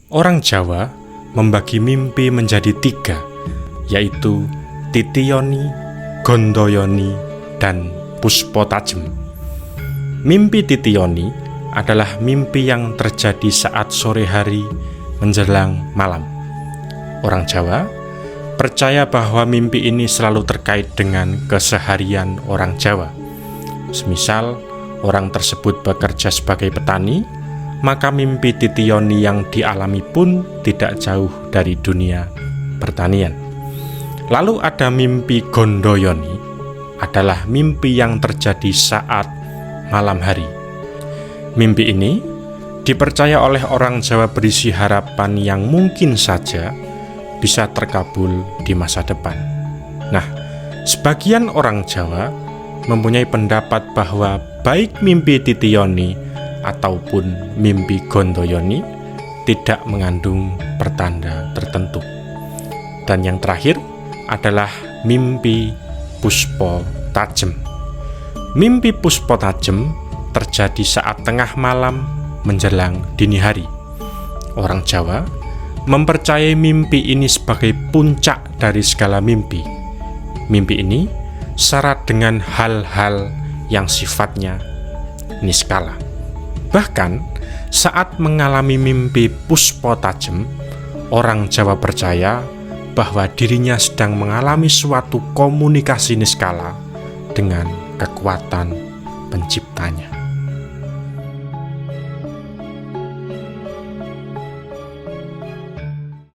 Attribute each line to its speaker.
Speaker 1: Orang Jawa membagi mimpi menjadi 3, yaitu Titiyoni, Gondoyoni, dan Puspa Tajem. Mimpi Titiyoni adalah mimpi yang terjadi saat sore hari menjelang malam. Orang Jawa percaya bahwa mimpi ini selalu terkait dengan keseharian orang Jawa. Semisal orang tersebut bekerja sebagai petani, maka mimpi Titiyoni yang dialami pun tidak jauh dari dunia pertanian. Lalu ada mimpi Gondoyoni, adalah mimpi yang terjadi saat malam hari. Mimpi ini dipercaya oleh orang Jawa berisi harapan yang mungkin saja bisa terkabul di masa depan. Nah, sebagian orang Jawa mempunyai pendapat bahwa baik mimpi Titiyoni ataupun mimpi Gondoyoni tidak mengandung pertanda tertentu. Dan yang terakhir adalah mimpi Puspa Tajem. Mimpi Puspa Tajem terjadi saat tengah malam menjelang dini hari. Orang Jawa mempercayai mimpi ini sebagai puncak dari segala mimpi. Mimpi ini syarat dengan hal-hal yang sifatnya niskala. Bahkan saat mengalami mimpi Puspa Tajem, orang Jawa percaya bahwa dirinya sedang mengalami suatu komunikasi niskala dengan kekuatan penciptanya.